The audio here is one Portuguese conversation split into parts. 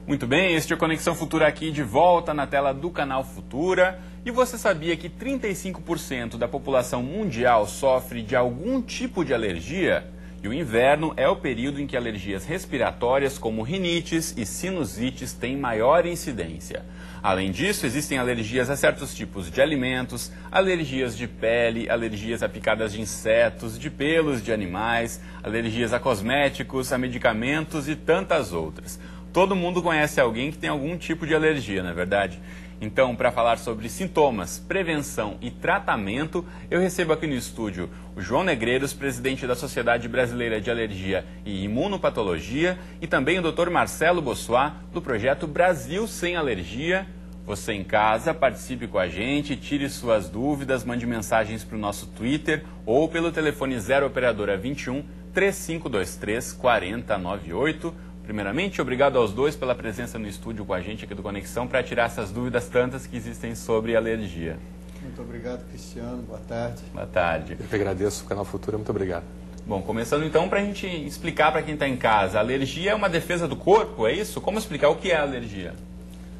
Muito bem, este é o Conexão Futura aqui de volta na tela do canal Futura. E você sabia que 35% da população mundial sofre de algum tipo de alergia? E o inverno é o período em que alergias respiratórias como rinites e sinusites têm maior incidência. Além disso, existem alergias a certos tipos de alimentos, alergias de pele, alergias a picadas de insetos, de pelos de animais, alergias a cosméticos, a medicamentos e tantas outras. Todo mundo conhece alguém que tem algum tipo de alergia, não é verdade? Então, para falar sobre sintomas, prevenção e tratamento, eu recebo aqui no estúdio o João Negreiros, presidente da Sociedade Brasileira de Alergia e Imunopatologia, e também o Dr. Marcelo Bossuat, do projeto Brasil Sem Alergia. Você em casa, participe com a gente, tire suas dúvidas, mande mensagens para o nosso Twitter ou pelo telefone 0 operadora 21 3523 4098. Primeiramente, obrigado aos dois pela presença no estúdio com a gente aqui do Conexão para tirar essas dúvidas tantas que existem sobre alergia. Muito obrigado, Cristiano. Boa tarde. Boa tarde. Eu que agradeço o Canal Futura. Muito obrigado. Bom, começando então para a gente explicar para quem está em casa. A alergia é uma defesa do corpo, é isso? Como explicar o que é a alergia?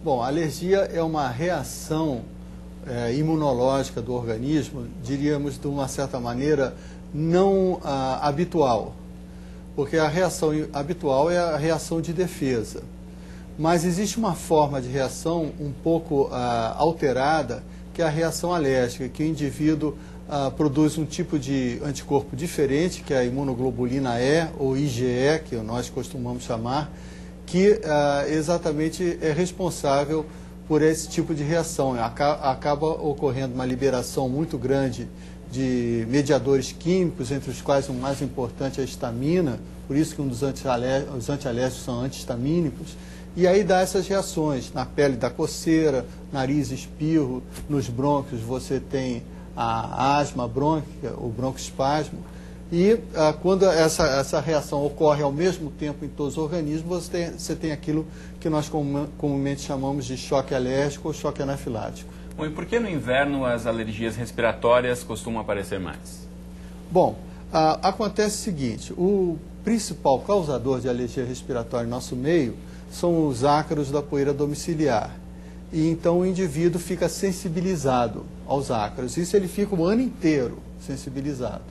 Bom, a alergia é uma reação imunológica do organismo, diríamos de uma certa maneira não habitual. Porque a reação habitual é a reação de defesa. Mas existe uma forma de reação um pouco alterada, que é a reação alérgica, que o indivíduo produz um tipo de anticorpo diferente, que é a imunoglobulina E, ou IgE, que nós costumamos chamar, que exatamente é responsável por esse tipo de reação. Acaba ocorrendo uma liberação muito grande de mediadores químicos, entre os quais o mais importante é a histamina, por isso que os antialérgicos são antihistamínicos, e aí dá essas reações. Na pele dá coceira, nariz, espirro, nos brônquios você tem a asma brônquica, o broncoespasmo, e quando essa reação ocorre ao mesmo tempo em todos os organismos, você tem aquilo que nós comumente chamamos de choque alérgico ou choque anafilático. Bom, e por que no inverno as alergias respiratórias costumam aparecer mais? Bom, acontece o seguinte, o principal causador de alergia respiratória em nosso meio são os ácaros da poeira domiciliar. E então o indivíduo fica sensibilizado aos ácaros. Isso ele fica o ano inteiro sensibilizado.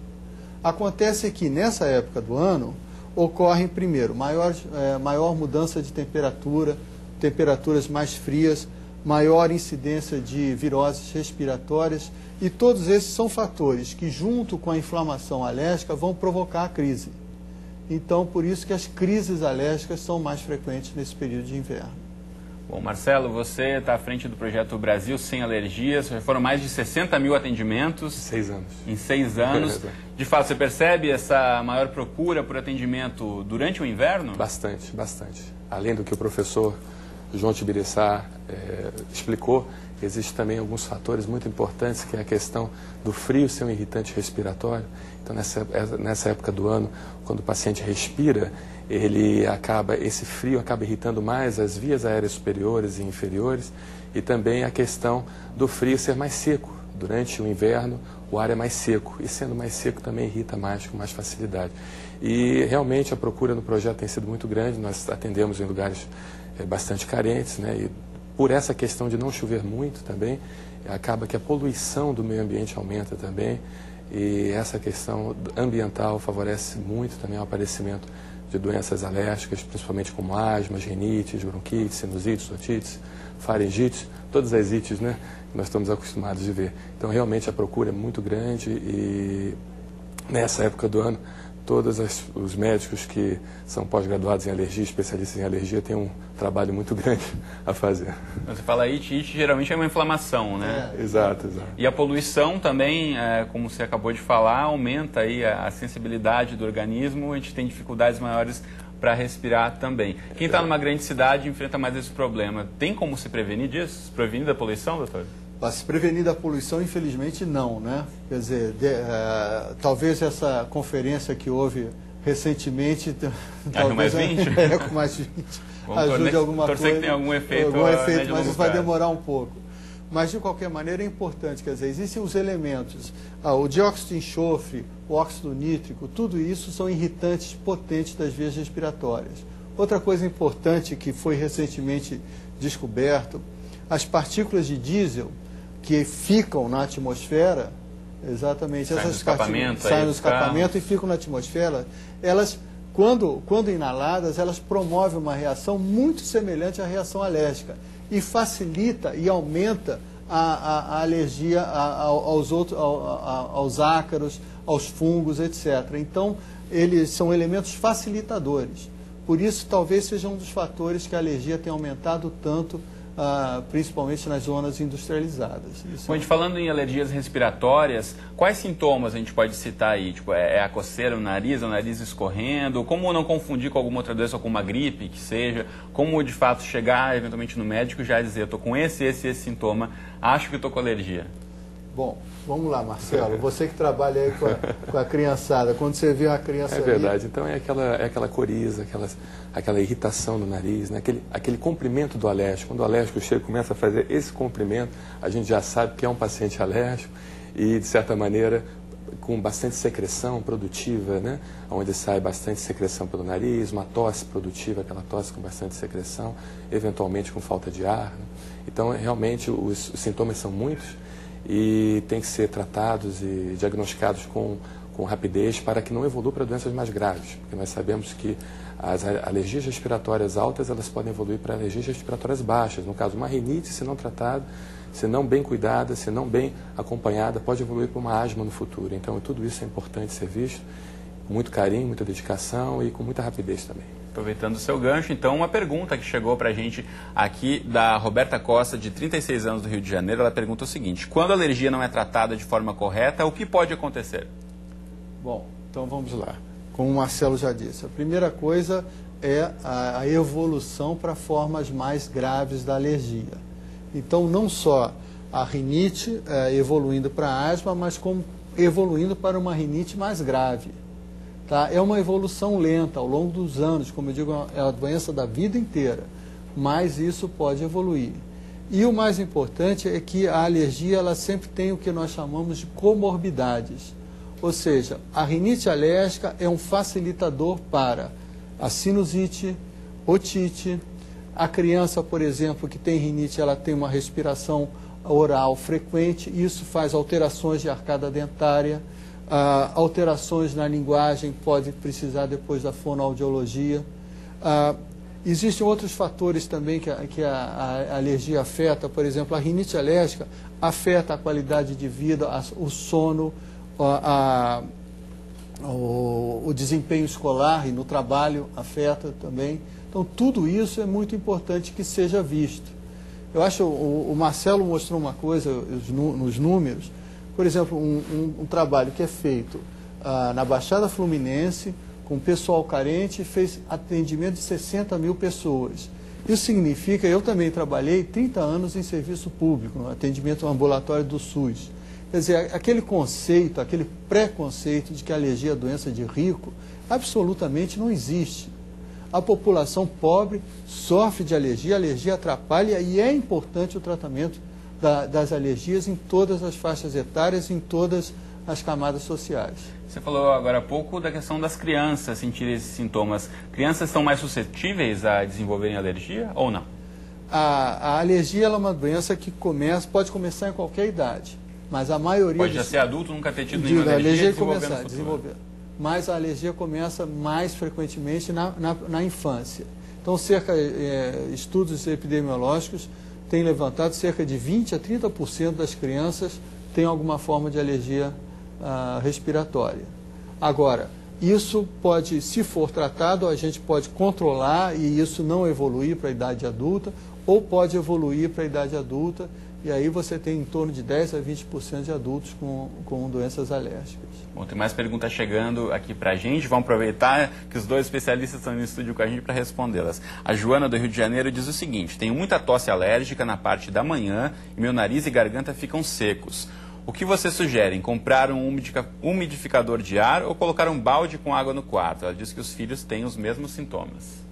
Acontece que nessa época do ano ocorre, primeiro, maior mudança de temperatura, temperaturas mais frias, maior incidência de viroses respiratórias, e todos esses são fatores que, junto com a inflamação alérgica, vão provocar a crise. Então, por isso que as crises alérgicas são mais frequentes nesse período de inverno. Bom, Marcelo, você está à frente do projeto Brasil Sem Alergias, já foram mais de 60 mil atendimentos. 6 anos. Em 6 anos. De fato, você percebe essa maior procura por atendimento durante o inverno? Bastante, bastante. Além do que o professor João Tibiriçá explicou, existem também alguns fatores muito importantes, que é a questão do frio ser um irritante respiratório. Então, nessa época do ano, quando o paciente respira, esse frio acaba irritando mais as vias aéreas superiores e inferiores, e também a questão do frio ser mais seco. Durante o inverno, o ar é mais seco, e sendo mais seco também irrita mais, com mais facilidade. E realmente a procura no projeto tem sido muito grande, nós atendemos em lugares bastante carentes, né? E por essa questão de não chover muito também, acaba que a poluição do meio ambiente aumenta também, e essa questão ambiental favorece muito também o aparecimento de doenças alérgicas, principalmente como asma, rinites, bronquites, sinusites, otites, faringites, todas as ites, né, que nós estamos acostumados de ver. Então, realmente, a procura é muito grande e, nessa época do ano, todos os médicos que são pós-graduados em alergia, especialistas em alergia, têm um trabalho muito grande a fazer. Você fala ite geralmente é uma inflamação, né? Exato, exato. E a poluição também, como você acabou de falar, aumenta aí a sensibilidade do organismo, a gente tem dificuldades maiores para respirar também. Quem está numa grande cidade enfrenta mais esse problema. Tem como se prevenir disso? Se prevenir da poluição, doutor? Para se prevenir da poluição, infelizmente, não, né? Quer dizer, talvez essa conferência que houve recentemente... Com mais 20? Com mais 20. Ajude alguma coisa. Torcer que tenha algum efeito, mas isso vai demorar um pouco. Mas, de qualquer maneira, é importante. Quer dizer, existem os elementos. O dióxido de enxofre, o óxido nítrico, tudo isso são irritantes potentes das vias respiratórias. Outra coisa importante que foi recentemente descoberto, as partículas de diesel que ficam na atmosfera, exatamente, essas partículas saem no escapamento e ficam na atmosfera, elas, quando inaladas, elas promovem uma reação muito semelhante à reação alérgica e facilita e aumenta a alergia aos ácaros, aos fungos, etc. Então, eles são elementos facilitadores. Por isso, talvez seja um dos fatores que a alergia tem aumentado tanto, principalmente nas zonas industrializadas. Bom, a gente falando em alergias respiratórias, quais sintomas a gente pode citar aí? Tipo, é a coceira no nariz, o nariz escorrendo? Como não confundir com alguma outra doença, ou com uma gripe, que seja? Como, de fato, chegar eventualmente no médico e já dizer, eu estou com esse sintoma, acho que estou com alergia? Bom, vamos lá, Marcelo, você que trabalha aí com a criançada, quando você vê uma criança... É verdade, então é aquela coriza, aquela irritação no nariz, né? aquele comprimento do alérgico. Quando o alérgico chega e começa a fazer esse comprimento, a gente já sabe que é um paciente alérgico e, de certa maneira, com bastante secreção produtiva, né? Onde sai bastante secreção pelo nariz, uma tosse produtiva, aquela tosse com bastante secreção, eventualmente com falta de ar, né? Então, realmente, os sintomas são muitos e tem que ser tratados e diagnosticados com rapidez para que não evolua para doenças mais graves, porque nós sabemos que as alergias respiratórias altas, elas podem evoluir para alergias respiratórias baixas. No caso, uma rinite, se não tratada, se não bem cuidada, se não bem acompanhada, pode evoluir para uma asma no futuro. Então, tudo isso é importante ser visto com muito carinho, muita dedicação e com muita rapidez também. Aproveitando o seu gancho, então, uma pergunta que chegou para a gente aqui da Roberta Costa, de 36 anos, do Rio de Janeiro. Ela pergunta o seguinte: quando a alergia não é tratada de forma correta, o que pode acontecer? Bom, então vamos lá. Como o Marcelo já disse, a primeira coisa é a evolução para formas mais graves da alergia. Então, não só a rinite evoluindo para a asma, mas como evoluindo para uma rinite mais grave. Tá? É uma evolução lenta, ao longo dos anos, como eu digo, é uma doença da vida inteira, mas isso pode evoluir. E o mais importante é que a alergia ela sempre tem o que nós chamamos de comorbidades, ou seja, a rinite alérgica é um facilitador para a sinusite, otite. A criança, por exemplo, que tem rinite, ela tem uma respiração oral frequente, isso faz alterações de arcada dentária. Alterações na linguagem, pode precisar depois da fonoaudiologia. Existem outros fatores também que a alergia afeta, por exemplo, a rinite alérgica afeta a qualidade de vida, o sono, o desempenho escolar e no trabalho afeta também. Então, tudo isso é muito importante que seja visto. Eu acho, o Marcelo mostrou uma coisa nos números. Por exemplo, um trabalho que é feito na Baixada Fluminense, com pessoal carente, fez atendimento de 60 mil pessoas. Isso significa, eu também trabalhei 30 anos em serviço público, no atendimento ambulatório do SUS. Quer dizer, aquele conceito, aquele preconceito de que a alergia é doença de rico, absolutamente não existe. A população pobre sofre de alergia, a alergia atrapalha e é importante o tratamento das alergias em todas as faixas etárias, em todas as camadas sociais. Você falou agora há pouco da questão das crianças sentirem esses sintomas. Crianças estão mais suscetíveis a desenvolverem alergia ou não? A alergia ela é uma doença que pode começar em qualquer idade, mas a maioria... Pode já ser adulto, nunca ter tido nenhuma alergia e desenvolver. Mas a alergia começa mais frequentemente na infância. Então, estudos epidemiológicos tem levantado cerca de 20% a 30% das crianças têm alguma forma de alergia respiratória. Agora, isso pode, se for tratado, a gente pode controlar e isso não evoluir para a idade adulta, ou pode evoluir para a idade adulta, e aí você tem em torno de 10% a 20% de adultos com doenças alérgicas. Bom, tem mais perguntas chegando aqui para a gente. Vamos aproveitar que os dois especialistas estão no estúdio com a gente para respondê-las. A Joana, do Rio de Janeiro, diz o seguinte: tenho muita tosse alérgica na parte da manhã e meu nariz e garganta ficam secos. O que vocês sugerem? Comprar um umidificador de ar ou colocar um balde com água no quarto? Ela diz que os filhos têm os mesmos sintomas.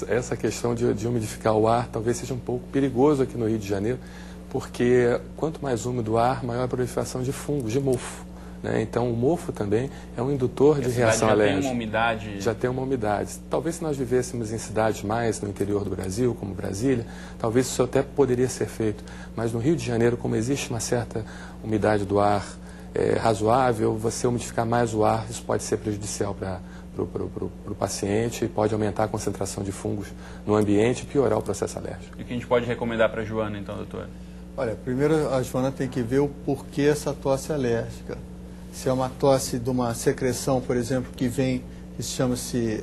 Essa questão de umidificar o ar talvez seja um pouco perigoso aqui no Rio de Janeiro, porque quanto mais úmido o ar, maior a proliferação de fungos, de mofo. né? Então, o mofo também é um indutor de reação alérgica. Já tem uma umidade? Já tem uma umidade. Talvez se nós vivêssemos em cidades mais no interior do Brasil, como Brasília, talvez isso até poderia ser feito. Mas no Rio de Janeiro, como existe uma certa umidade do ar razoável, você umidificar mais o ar, isso pode ser prejudicial para o paciente e pode aumentar a concentração de fungos no ambiente e piorar o processo alérgico. E o que a gente pode recomendar para a Joana, então, doutor? Olha, primeiro a Joana tem que ver o porquê essa tosse alérgica. Se é uma tosse de uma secreção, por exemplo, que vem, que chama-se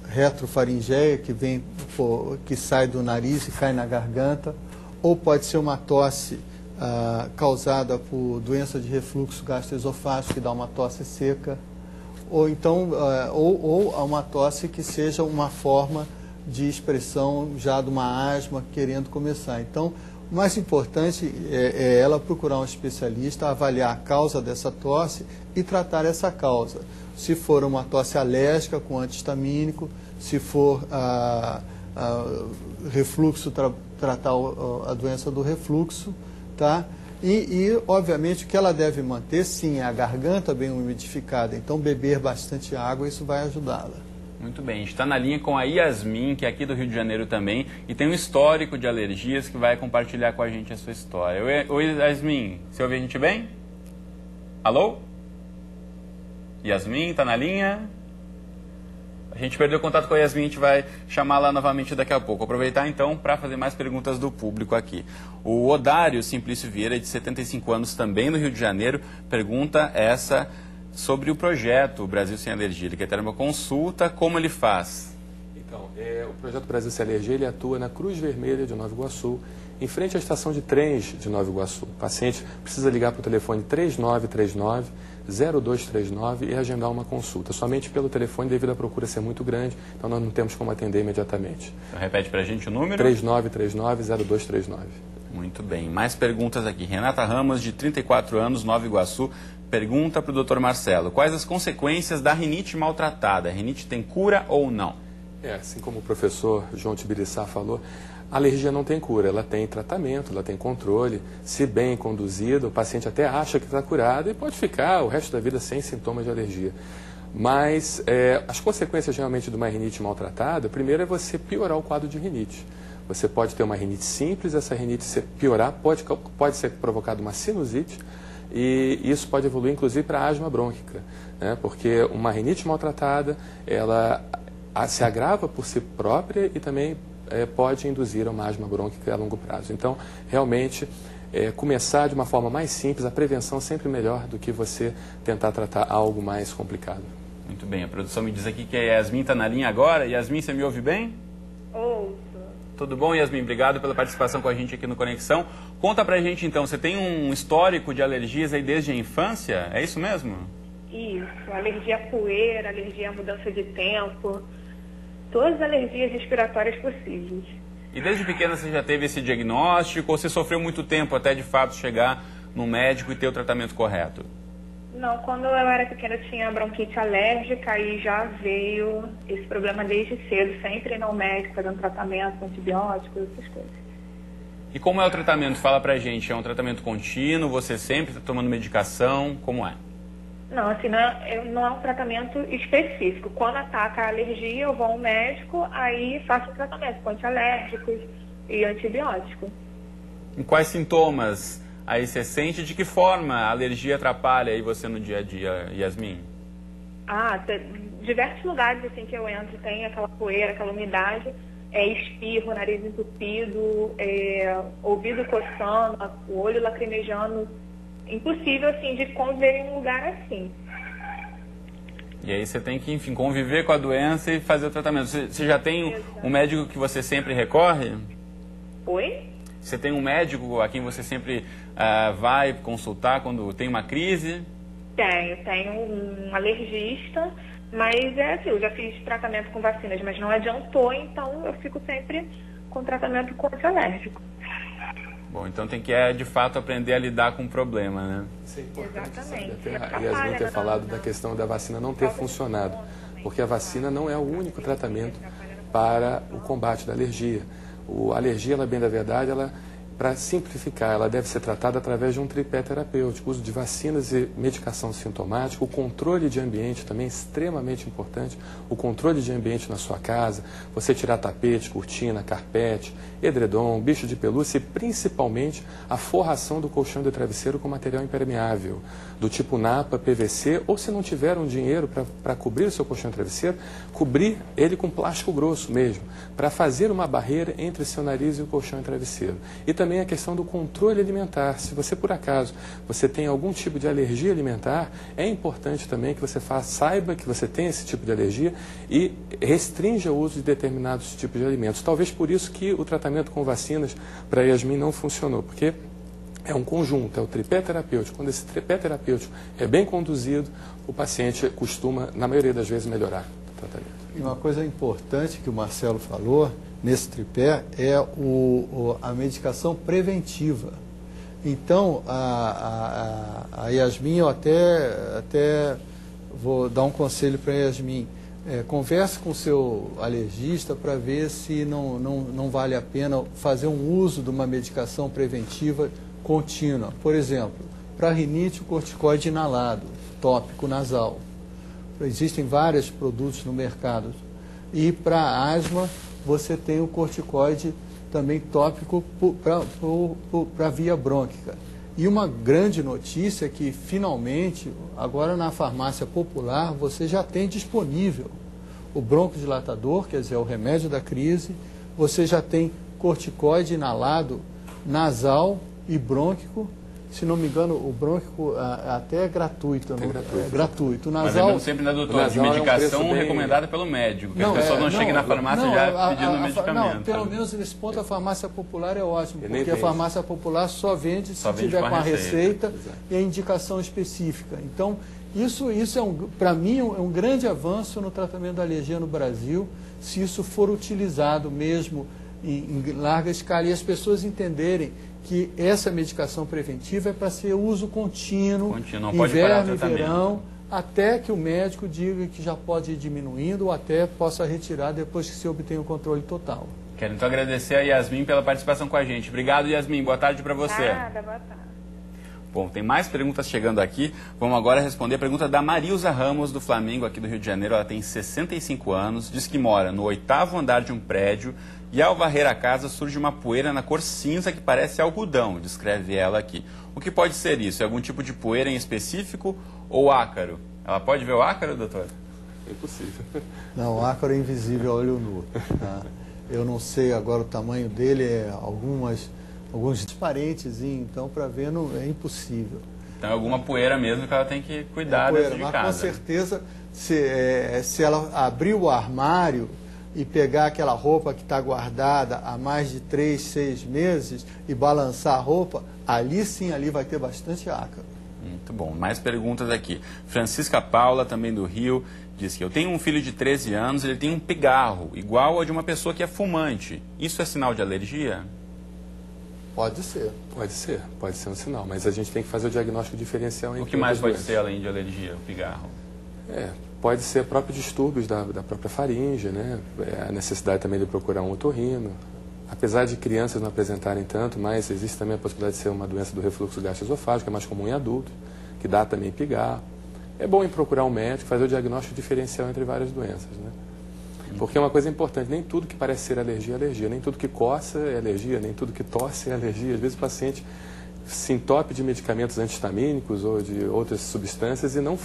retrofaringeia, que sai do nariz e cai na garganta, ou pode ser uma tosse causada por doença de refluxo gastroesofágico, que dá uma tosse seca, ou então ou uma tosse que seja uma forma de expressão já de uma asma querendo começar. Então, o mais importante é ela procurar um especialista, avaliar a causa dessa tosse e tratar essa causa. Se for uma tosse alérgica com antihistamínico, se for refluxo, tratar a doença do refluxo, tá? E, obviamente, o que ela deve manter, sim, é a garganta bem umidificada. Então, beber bastante água, isso vai ajudá-la. Muito bem, a gente está na linha com a Yasmin, que é aqui do Rio de Janeiro também, e tem um histórico de alergias que vai compartilhar com a gente a sua história. Oi, Yasmin, você ouve a gente bem? Alô? Yasmin, está na linha? A gente perdeu o contato com a Yasmin, a gente vai chamá-la novamente daqui a pouco. Vou aproveitar então para fazer mais perguntas do público aqui. O Odário Simplício Vieira, de 75 anos, também no Rio de Janeiro, pergunta sobre o projeto Brasil Sem Alergia. Ele quer ter uma consulta, como ele faz? Então, o projeto Brasil Sem Alergia, ele atua na Cruz Vermelha de Nova Iguaçu, em frente à estação de trens de Nova Iguaçu. O paciente precisa ligar para o telefone 3939-0239 e agendar uma consulta. Somente pelo telefone, devido à procura ser muito grande, então nós não temos como atender imediatamente. Então, repete para a gente o número? 3939-0239. Muito bem. Mais perguntas aqui. Renata Ramos, de 34 anos, Nova Iguaçu, pergunta para o Dr. Marcelo: quais as consequências da rinite maltratada? A rinite tem cura ou não? Assim como o professor João Tibiriçá falou, a alergia não tem cura, ela tem tratamento, ela tem controle. Se bem conduzida, o paciente até acha que está curado e pode ficar o resto da vida sem sintomas de alergia. Mas as consequências geralmente de uma rinite maltratada, primeiro é você piorar o quadro de rinite. Você pode ter uma rinite simples, essa rinite se piorar, pode ser provocada uma sinusite, e isso pode evoluir inclusive para asma brônquica, né? Porque uma rinite maltratada, ela se agrava por si própria e também pode induzir a uma asma brônquica a longo prazo. Então, realmente, começar de uma forma mais simples, a prevenção é sempre melhor do que você tentar tratar algo mais complicado. Muito bem, a produção me diz aqui que a Yasmin está na linha agora. Yasmin, você me ouve bem? Ouço. Tudo bom, Yasmin? Obrigado pela participação com a gente aqui no Conexão. Conta pra gente então, você tem um histórico de alergias aí desde a infância? É isso mesmo? Isso, alergia à poeira, alergia à mudança de tempo, todas as alergias respiratórias possíveis. E desde pequena você já teve esse diagnóstico ou você sofreu muito tempo até de fato chegar no médico e ter o tratamento correto? Não, quando eu era pequena eu tinha bronquite alérgica e já veio esse problema desde cedo, sempre indo ao médico, fazendo tratamento com antibióticos, essas coisas. E como é o tratamento? Fala pra gente, é um tratamento contínuo, você sempre está tomando medicação, como é? Não, assim, não é um tratamento específico. Quando ataca a alergia, eu vou ao médico, aí faço um tratamento com antialérgicos e antibióticos. E quais sintomas aí você sente? De que forma a alergia atrapalha aí você no dia a dia, Yasmin? Diversos lugares assim que eu entro tem aquela poeira, aquela umidade, espirro, nariz entupido, ouvido coçando, o olho lacrimejando. Impossível, assim, de conviver em um lugar assim. E aí você tem que, enfim, conviver com a doença e fazer o tratamento. Você já tem um médico que você sempre recorre? Oi? Você tem um médico a quem você sempre vai consultar quando tem uma crise? Tenho um alergista, mas assim, eu já fiz tratamento com vacinas, mas não adiantou, então eu fico sempre com tratamento com antialérgico. Bom, então tem que, de fato, aprender a lidar com o problema, né? Sim, exatamente. Até a Yasmin ter falado da questão da vacina não ter funcionado, porque a vacina não é o único tratamento para o combate da alergia. A alergia, ela, bem da verdade, ela para simplificar, ela deve ser tratada através de um tripé terapêutico, uso de vacinas e medicação sintomática, o controle de ambiente também é extremamente importante, o controle de ambiente na sua casa, você tirar tapete, cortina, carpete, edredom, bicho de pelúcia e principalmente a forração do colchão de travesseiro com material impermeável, do tipo napa, PVC, ou se não tiver um dinheiro para cobrir o seu colchão de travesseiro, cobrir ele com plástico grosso mesmo, para fazer uma barreira entre seu nariz e o colchão de travesseiro. E também a questão do controle alimentar. Se você, por acaso, você tem algum tipo de alergia alimentar, é importante também que você saiba que você tem esse tipo de alergia e restrinja o uso de determinados tipos de alimentos. Talvez por isso que o tratamento com vacinas para Yasmin não funcionou, porque é um conjunto, é o tripé terapêutico. Quando esse tripé terapêutico é bem conduzido, o paciente costuma, na maioria das vezes, melhorar o tratamento. E uma coisa importante que o Marcelo falou nesse tripé é a medicação preventiva. Então, a Yasmin, eu até vou dar um conselho para a Yasmin. Converse com o seu alergista para ver se não vale a pena fazer um uso de uma medicação preventiva contínua. Por exemplo, para rinite, o corticoide inalado, tópico nasal. Existem vários produtos no mercado. E para asma, você tem o corticoide também tópico para a via brônquica. E uma grande notícia é que, finalmente, agora na farmácia popular, você já tem disponível o broncodilatador, quer dizer, o remédio da crise, você já tem corticoide inalado nasal e brônquico. Se não me engano, o brônquico até é gratuito. Gratuito. O nasal, mas lembrando sempre, né, doutor, de medicação recomendada pelo médico, que as pessoas não cheguem na farmácia já pedindo medicamento. Não, pelo menos nesse ponto a farmácia popular é ótimo, porque a farmácia popular só vende se tiver com a receita e a indicação específica. Então, isso para mim, é um grande avanço no tratamento da alergia no Brasil, se isso for utilizado mesmo em larga escala e as pessoas entenderem que essa medicação preventiva é para ser uso contínuo, não pode parar o inverno e tratamento. verão, até que o médico diga que já pode ir diminuindo ou até possa retirar depois que se obtenha o controle total. Quero então agradecer a Yasmin pela participação com a gente. Obrigado, Yasmin. Boa tarde para você. Nada, boa tarde. Bom, tem mais perguntas chegando aqui. Vamos agora responder a pergunta da Marilza Ramos, do Flamengo, aqui do Rio de Janeiro. Ela tem 65 anos, diz que mora no 8º andar de um prédio e ao varrer a casa surge uma poeira na cor cinza que parece algodão, descreve ela aqui. O que pode ser isso? É algum tipo de poeira em específico ou ácaro? Ela pode ver o ácaro, doutor? É impossível. Não, o ácaro é invisível a olho nu. Tá? Eu não sei agora o tamanho dele, alguns transparentes, então para ver é impossível. Então é alguma poeira mesmo que ela tem que cuidar dentro de mas casa. Com certeza, se ela abrir o armário e pegar aquela roupa que está guardada há mais de 3, 6 meses e balançar a roupa, ali sim, ali vai ter bastante ácaro. Muito bom. Mais perguntas aqui. Francisca Paula, também do Rio, diz que eu tenho um filho de 13 anos, ele tem um pigarro, igual ao de uma pessoa que é fumante. Isso é sinal de alergia? Pode ser. Pode ser um sinal, mas a gente tem que fazer o diagnóstico diferencial entre o que mais pode doenças. ser além de alergia, o pigarro? Pode ser próprios distúrbios da própria faringe, né? A necessidade também de procurar um otorrino. Apesar de crianças não apresentarem tanto, mas existe também a possibilidade de ser uma doença do refluxo gastroesofágico, que é mais comum em adultos, que dá também pigarro. É bom ir procurar um médico, fazer o diagnóstico diferencial entre várias doenças, né? Porque é uma coisa importante, nem tudo que parece ser alergia é alergia, nem tudo que coça é alergia, nem tudo que tosse é alergia. Às vezes o paciente se entope de medicamentos antihistamínicos ou de outras substâncias e não,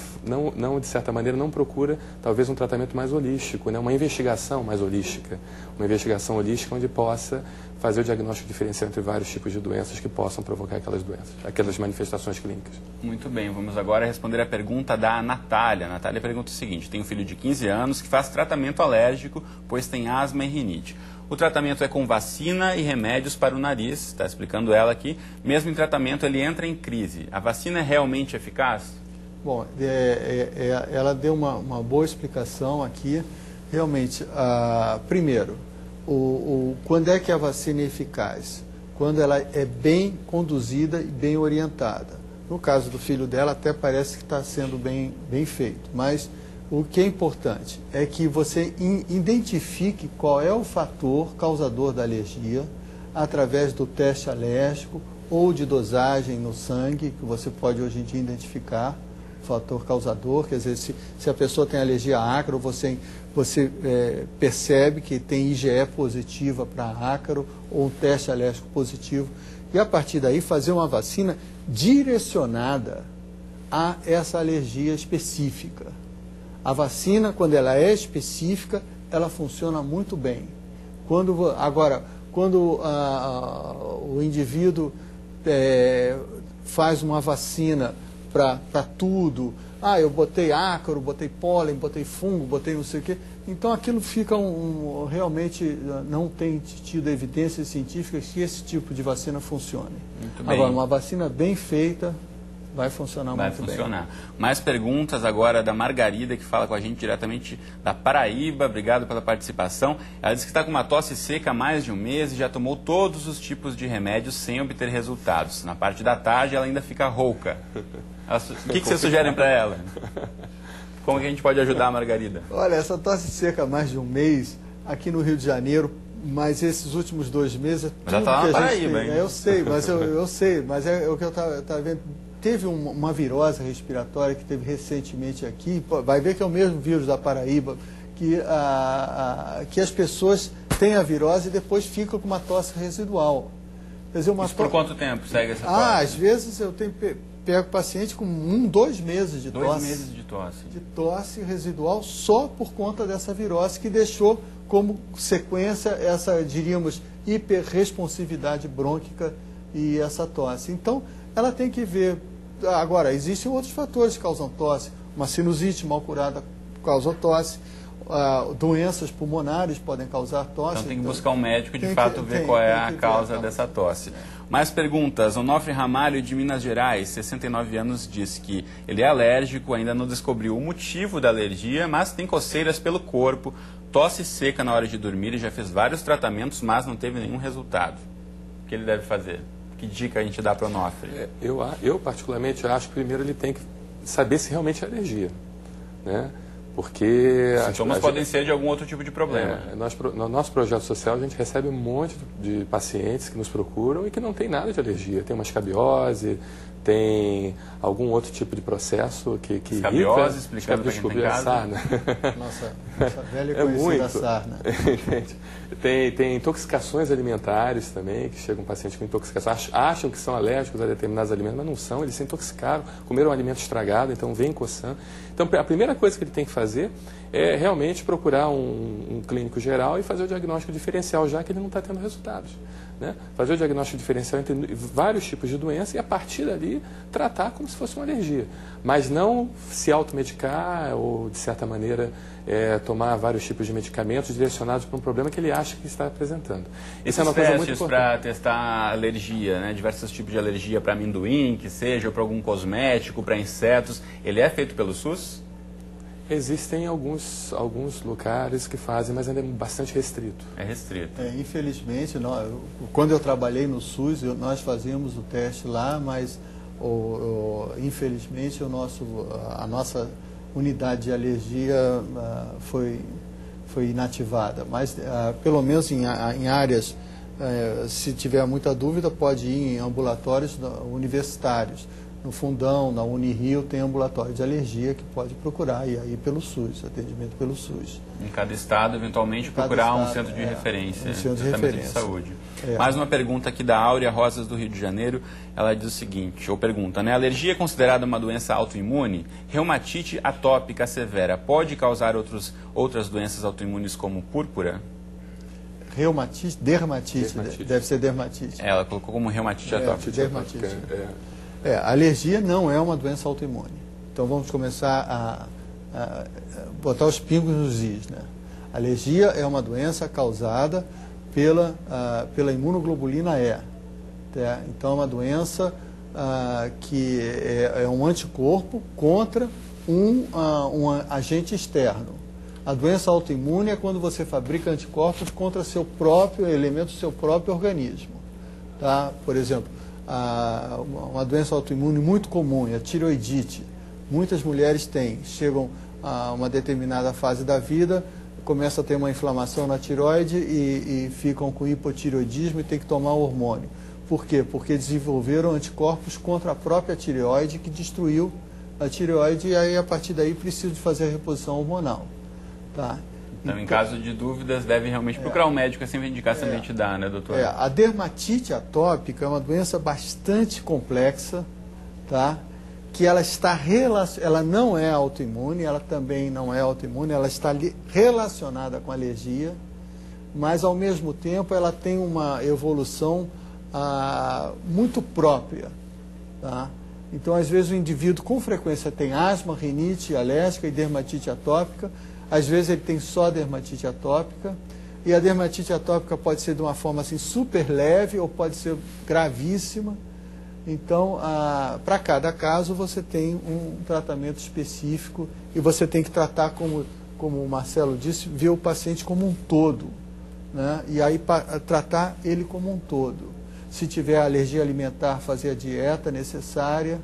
de certa maneira, não procura talvez um tratamento mais holístico, né? Uma investigação mais holística, uma investigação holística onde possa fazer o diagnóstico diferencial entre vários tipos de doenças que possam provocar aquelas doenças, aquelas manifestações clínicas. Muito bem, vamos agora responder a pergunta da Natália. A Natália pergunta o seguinte: tem um filho de 15 anos que faz tratamento alérgico, pois tem asma e rinite. O tratamento é com vacina e remédios para o nariz, está explicando ela aqui. Mesmo em tratamento, ele entra em crise. A vacina é realmente eficaz? Bom, ela deu uma boa explicação aqui. Realmente, primeiro, quando é que a vacina é eficaz? Quando ela é bem conduzida e bem orientada. No caso do filho dela, até parece que está sendo bem feito, mas o que é importante é que você identifique qual é o fator causador da alergia, através do teste alérgico ou de dosagem no sangue, que você pode hoje em dia identificar o fator causador. Quer dizer, se a pessoa tem alergia a ácaro, você percebe que tem IgE positiva para ácaro ou um teste alérgico positivo. E a partir daí fazer uma vacina direcionada a essa alergia específica. A vacina, quando ela é específica, ela funciona muito bem. Quando o indivíduo faz uma vacina para tudo, eu botei ácaro, botei pólen, botei fungo, botei não sei o quê, então aquilo fica realmente não tem tido evidências científicas que esse tipo de vacina funcione. Agora, uma vacina bem feita vai funcionar muito bem. Vai funcionar. Mais perguntas agora da Margarida, que fala com a gente diretamente da Paraíba. Obrigado pela participação. Ela disse que está com uma tosse seca há mais de um mês e já tomou todos os tipos de remédios sem obter resultados. Na parte da tarde ela ainda fica rouca. O que vocês sugerem para ela? Como que a gente pode ajudar a Margarida? Olha, essa tosse seca há mais de um mês, aqui no Rio de Janeiro, mas esses últimos 2 meses... Já está na Paraíba, hein? Eu sei, mas eu sei, mas é o que eu estava vendo. Teve uma virose respiratória que teve recentemente aqui, vai ver que é o mesmo vírus da Paraíba, que as pessoas têm a virose e depois ficam com uma tosse residual. Quer dizer, por quanto tempo segue essa tosse? Às vezes eu pego paciente com 2 meses de tosse. 2 meses de tosse. De tosse residual só por conta dessa virose que deixou como sequência essa, diríamos, hiperresponsividade brônquica e essa tosse. Então, ela tem que ver... Agora, existem outros fatores que causam tosse. Uma sinusite mal curada causa tosse. Doenças pulmonares podem causar tosse. Então tem que buscar um médico de fato ver qual é a causa dessa tosse. Mais perguntas. Onofre Ramalho, de Minas Gerais, 69 anos, diz que ele é alérgico, ainda não descobriu o motivo da alergia, mas tem coceiras pelo corpo, tosse seca na hora de dormir e já fez vários tratamentos, mas não teve nenhum resultado. O que ele deve fazer? Que dica a gente dá para o Onofre? Eu particularmente acho que primeiro ele tem que saber se realmente é alergia, né? Porque... Sintomas podem ser de algum outro tipo de problema. No nosso projeto social a gente recebe um monte de pacientes que nos procuram e que não tem nada de alergia. Tem uma escabiose, tem algum outro tipo de processo que escabiose, explicando para quem está em casa. Sarna. Nossa velha e conhecida sarna. Tem intoxicações alimentares também, que chega um paciente com intoxicação, acham que são alérgicos a determinados alimentos, mas não são, eles se intoxicaram, comeram um alimento estragado, então vem coçando. Então a primeira coisa que ele tem que fazer é realmente procurar um clínico geral e fazer o diagnóstico diferencial, já que ele não está tendo resultados. Né? Fazer o diagnóstico diferencial entre vários tipos de doença e a partir dali tratar como se fosse uma alergia. Mas não se automedicar ou, de certa maneira, tomar vários tipos de medicamentos direcionados para um problema que ele acha que está apresentando. Isso é uma coisa muito importante. Para testar alergia, né? Diversos tipos de alergia para amendoim, que seja, ou para algum cosmético, para insetos, ele é feito pelo SUS? Existem alguns lugares que fazem, mas ainda é bastante restrito. É restrito. Infelizmente, quando eu trabalhei no SUS, nós fazíamos o teste lá, mas infelizmente a nossa unidade de alergia foi inativada. Mas pelo menos em áreas, se tiver muita dúvida, pode ir em ambulatórios universitários. No Fundão, na Unirio, tem ambulatório de alergia que pode procurar, e aí pelo SUS, atendimento pelo SUS. Em cada estado, eventualmente, procurar um centro de referência. Um centro de referência. De saúde. Mais uma pergunta aqui da Áurea Rosas, do Rio de Janeiro. Ela diz o seguinte, ou pergunta, né? A alergia é considerada uma doença autoimune? Reumatite atópica severa pode causar outras doenças autoimunes como púrpura? Dermatite, deve ser dermatite. Ela colocou como reumatite atópica. Dermatite. A alergia não é uma doença autoimune. Então vamos começar a botar os pingos nos is, né? A alergia é uma doença causada pela imunoglobulina E. Tá? Então é uma doença que é um anticorpo contra um agente externo. A doença autoimune é quando você fabrica anticorpos contra seu próprio elemento, seu próprio organismo. Tá? Por exemplo, uma doença autoimune muito comum é a tireoidite. Muitas mulheres chegam a uma determinada fase da vida começa a ter uma inflamação na tireoide e ficam com hipotireoidismo e tem que tomar hormônio. Por quê? Porque desenvolveram anticorpos contra a própria tireoide, que destruiu a tireoide, e aí a partir daí precisa de fazer a reposição hormonal. Tá? Então, em caso de dúvidas, deve realmente procurar um médico, assim vai indicar se a gente dá, né, doutor? A dermatite atópica é uma doença bastante complexa, tá? Que ela ela não é autoimune, ela também não é autoimune, ela está relacionada com alergia, mas ao mesmo tempo ela tem uma evolução muito própria, tá? Então, às vezes o indivíduo com frequência tem asma, rinite alérgica e dermatite atópica, às vezes ele tem só dermatite atópica, e a dermatite atópica pode ser de uma forma assim super leve ou pode ser gravíssima. Então, para cada caso, você tem um tratamento específico e você tem que tratar, como o Marcelo disse, ver o paciente como um todo, né? E aí tratar ele como um todo. Se tiver alergia alimentar, fazer a dieta necessária.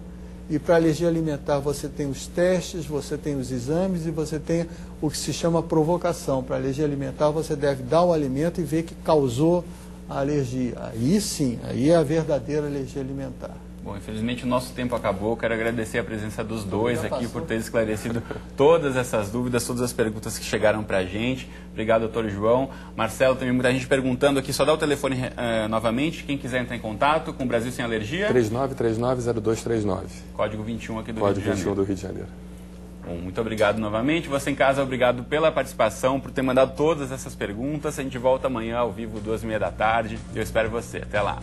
E para alergia alimentar você tem os testes, você tem os exames e você tem o que se chama provocação. Para alergia alimentar você deve dar o alimento e ver que causou a alergia. Aí sim, aí é a verdadeira alergia alimentar. Bom, infelizmente o nosso tempo acabou. Quero agradecer a presença dos dois aqui por ter esclarecido todas essas dúvidas, todas as perguntas que chegaram para a gente. Obrigado, doutor João. Marcelo, tem muita gente perguntando aqui. Só dá o telefone novamente, quem quiser entrar em contato com o Brasil Sem Alergia. 3939-0239. Código 21 aqui do Código Rio de Janeiro. 21 do Rio de Janeiro. Bom, muito obrigado novamente. Você em casa, obrigado pela participação, por ter mandado todas essas perguntas. A gente volta amanhã ao vivo, 2h30 da tarde. Eu espero você. Até lá.